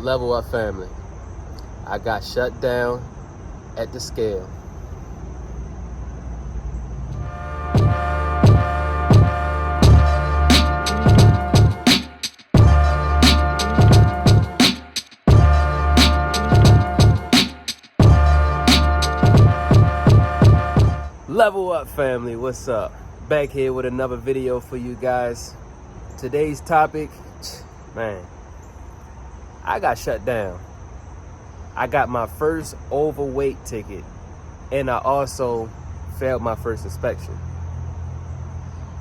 Level Up family, I got shut down at the scale. Level Up family, what's up? Back here with another video for you guys. Today's topic, man, I got shut down. I got my first overweight ticket, and I also failed my first inspection.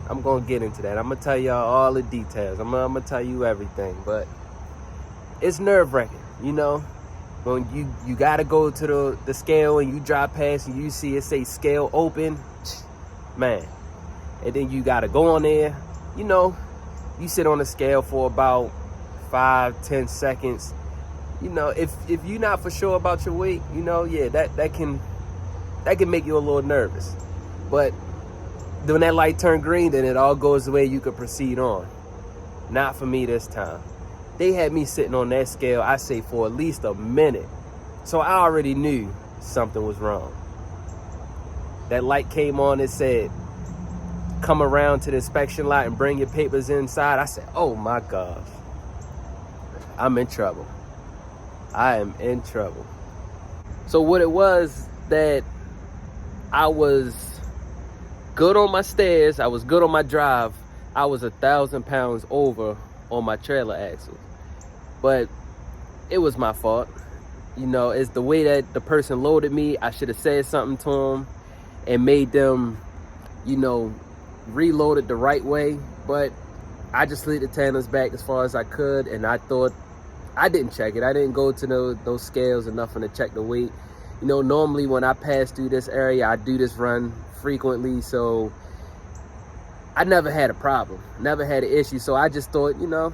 I'm gonna get into that. I'm gonna tell y'all all the details. I'm gonna tell you everything, but it's nerve-wracking, you know? When you gotta go to the scale and you drive past and you see it say scale open, man. And then you gotta go on there, you know, you sit on the scale for about 5-10 seconds. You know, if you're not for sure about your weight, you know, yeah, that can make you a little nervous. But when that light turn green, then it all goes away, you could proceed on. Not for me this time. They had me sitting on that scale, I say, for at least a minute. So I already knew something was wrong. That light came on, it said, come around to the inspection lot and bring your papers inside. I said, oh my gosh, I'm in trouble. I am in trouble. So what it was, that I was good on my stairs, I was good on my drive, I was 1,000 pounds over on my trailer axle. But it was my fault. You know, it's the way that the person loaded me. I should have said something to them and made them, you know, reload it the right way. But I just slid the tandems back as far as I could, and I thought, I didn't check it. I didn't go to those scales or nothing to check the weight. You know, normally when I pass through this area, I do this run frequently, so I never had a problem, never had an issue. So I just thought, you know,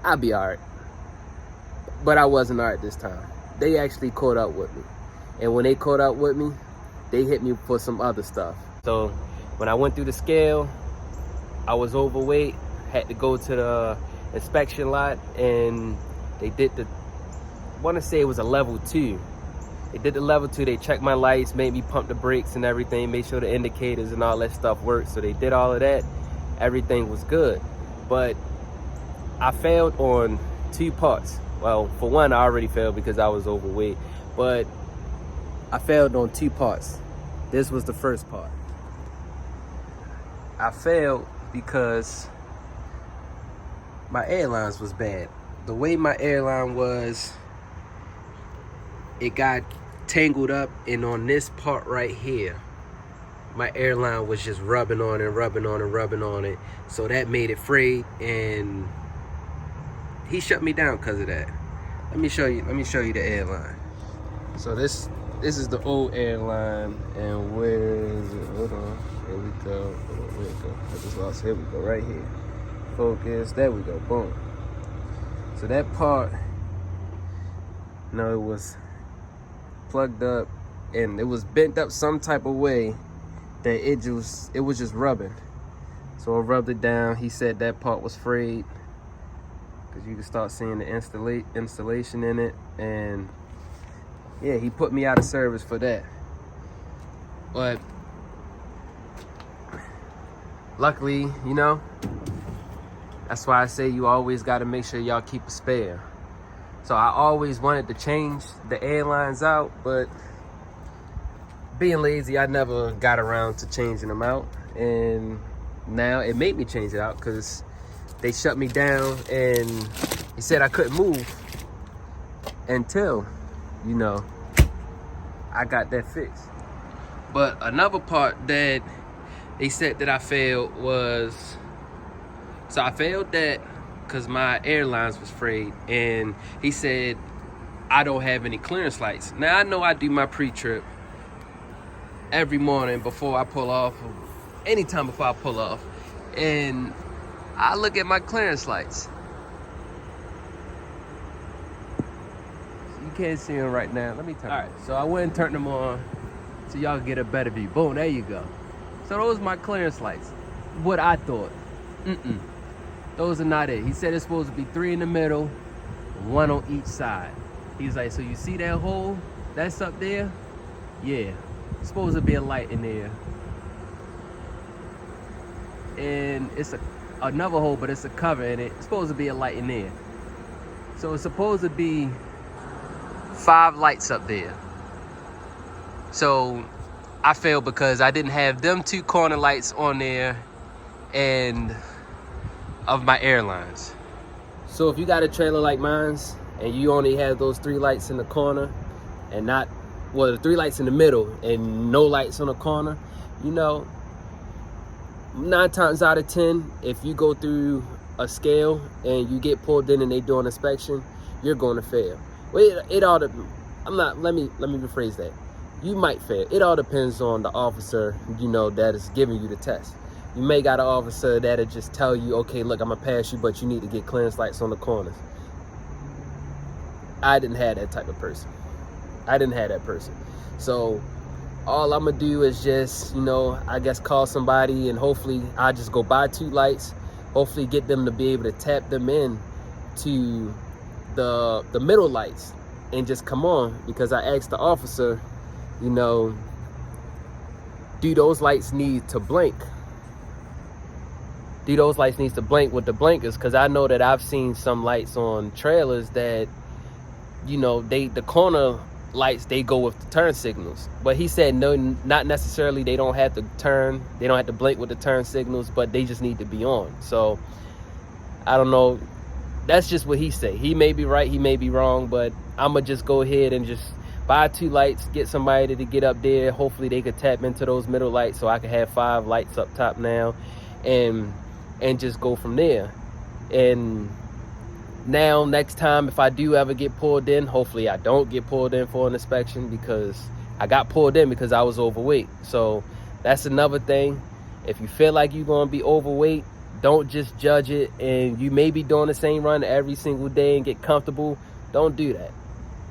I'll be all right. But I wasn't all right this time. They actually caught up with me. And when they caught up with me, they hit me for some other stuff. So when I went through the scale, I was overweight, had to go to the inspection lot, and they did I want to say it was a level 2. They did the level 2, they checked my lights, made me pump the brakes and everything, made sure the indicators and all that stuff worked. So they did all of that, everything was good. But I failed on 2 parts. Well, for one, I already failed because I was overweight, but I failed on 2 parts. This was the first part. I failed because my airlines was bad. The way my airline was, it got tangled up, and on this part right here, my airline was just rubbing on and rubbing on and rubbing on it. So that made it frayed, and he shut me down because of that. Let me show you the airline. So this is the old airline, and where is it? Hold on. Here we go. Hold on, where it go? I just lost it. Here we go, right here. Focus. There we go. Boom. So that part, you know, it was plugged up and it was bent up some type of way that it was just rubbing. So I rubbed it down. He said that part was frayed, because you can start seeing the installation in it, and yeah, he put me out of service for that. But luckily, you know, that's why I say you always got to make sure y'all keep a spare. So I always wanted to change the airlines out, but being lazy, I never got around to changing them out. And now it made me change it out, because they shut me down and he said I couldn't move until, you know, I got that fixed. But another part that they said that I failed was, so I failed that because my airlines was frayed, and he said I don't have any clearance lights. Now I know I do my pre-trip every morning before I pull off, anytime before I pull off, and I look at my clearance lights. You can't see them right now. Let me turn them on. All right, so I went and turned them on so y'all can get a better view. Boom, there you go. So those are my clearance lights. What I thought. Those are not it. He said it's supposed to be 3 in the middle, one on each side. He's like, so you see that hole that's up there? Yeah, it's supposed to be a light in there. And it's another hole, but it's a cover in it. It's supposed to be a light in there. So it's supposed to be 5 lights up there. So I failed because I didn't have them 2 corner lights on there and of my airlines. So if you got a trailer like mine's and you only have those 3 lights in the corner and not, well, the 3 lights in the middle and no lights on the corner, you know, 9 times out of 10, if you go through a scale and you get pulled in and they do an inspection, you're going to fail. Well, it all, let me rephrase that. You might fail. It all depends on the officer, you know, that is giving you the test. You may got an officer that'll just tell you, okay, look, I'm gonna pass you, but you need to get clearance lights on the corners. I didn't have that type of person. I didn't have that person. So all I'm gonna do is just, you know, I guess call somebody and hopefully I just go buy 2 lights, hopefully get them to be able to tap them in to the middle lights and just come on, because I asked the officer, you know, do those lights need to blink? Do those lights need to blink with the blinkers? Because I know that I've seen some lights on trailers that, you know, the corner lights, they go with the turn signals. But he said no, not necessarily. They don't have to turn, they don't have to blink with the turn signals, but they just need to be on. So I don't know. That's just what he said. He may be right, he may be wrong, but I'm gonna just go ahead and just buy 2 lights, get somebody to get up there. Hopefully they could tap into those middle lights so I can have 5 lights up top now, and just go from there. And now next time, if I do ever get pulled in, hopefully I don't get pulled in for an inspection, because I got pulled in because I was overweight. So that's another thing. If you feel like you're gonna be overweight, don't just judge it, and you may be doing the same run every single day and get comfortable. Don't do that.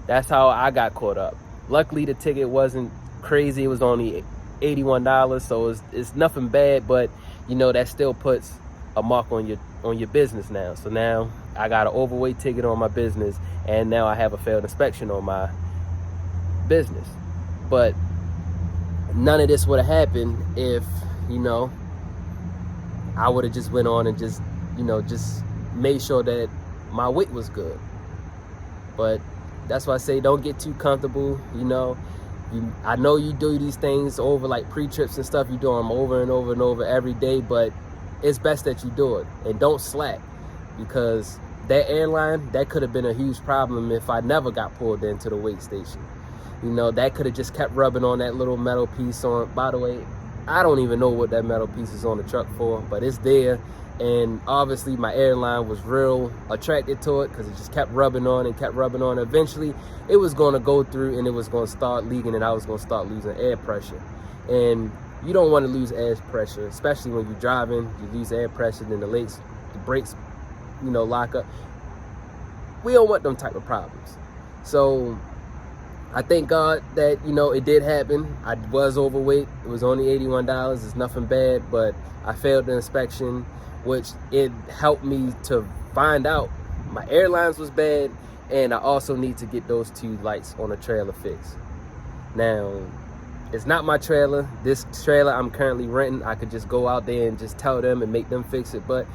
That's how I got caught up. Luckily the ticket wasn't crazy. It was only $81, so it's nothing bad, but you know, that still puts a mark on your business now. So now I got an overweight ticket on my business, and now I have a failed inspection on my business. But none of this would have happened if, you know, I would have just went on and just, you know, just made sure that my weight was good. But that's why I say don't get too comfortable. You know, I know you do these things over, like pre-trips and stuff. You do them over and over and over every day, but it's best that you do it, and don't slack, because that airline, that could have been a huge problem if I never got pulled into the weight station. You know, that could have just kept rubbing on that little metal piece on. By the way, I don't even know what that metal piece is on the truck for, but it's there. And obviously my airline was real attracted to it, because it just kept rubbing on and kept rubbing on. Eventually it was going to go through and it was going to start leaking, and I was going to start losing air pressure. And you don't want to lose air pressure, especially when you're driving. You lose air pressure, then the brakes, you know, lock up. We don't want them type of problems. So I thank God that, you know, it did happen. I was overweight. It was only $81. It's nothing bad, but I failed the inspection, which it helped me to find out my airlines was bad, and I also need to get those 2 lights on the trailer fixed. Now, it's not my trailer. This trailer I'm currently renting, I could just go out there and just tell them and make them fix it, but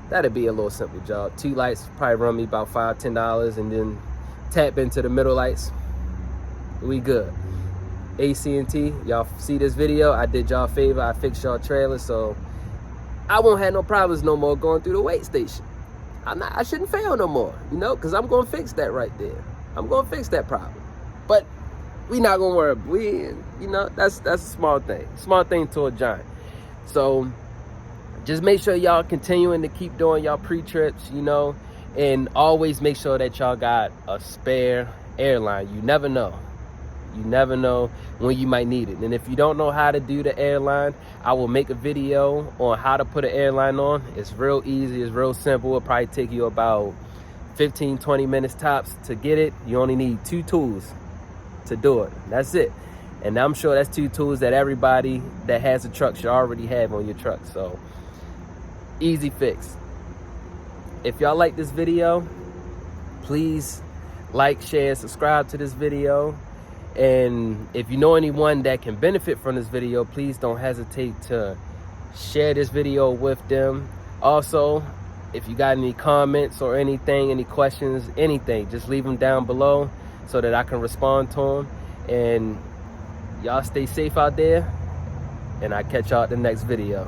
that'd be a little simple job. 2 lights probably run me about $5, $10, and then tap into the middle lights. We good. AT&T, y'all see this video? I did y'all a favor. I fixed y'all trailer, so I won't have no problems no more going through the weight station. I shouldn't fail no more, you know, because I'm going to fix that right there. I'm going to fix that problem. But we not going to worry. You know, that's a small thing. Small thing to a giant. So just make sure y'all continuing to keep doing y'all pre-trips, you know, and always make sure that y'all got a spare airline. You never know. You never know when you might need it. And if you don't know how to do the airline, I will make a video on how to put an airline on. It's real easy. It's real simple. It'll probably take you about 15-20 minutes tops to get it. You only need 2 tools to do it. That's it. And I'm sure that's 2 tools that everybody that has a truck should already have on your truck. So easy fix. If y'all like this video, please like, share, subscribe to this video. And if you know anyone that can benefit from this video, please don't hesitate to share this video with them. Also, if you got any comments or anything, any questions, anything, just leave them down below so that I can respond to them. And y'all stay safe out there, and I'll catch y'all at the next video.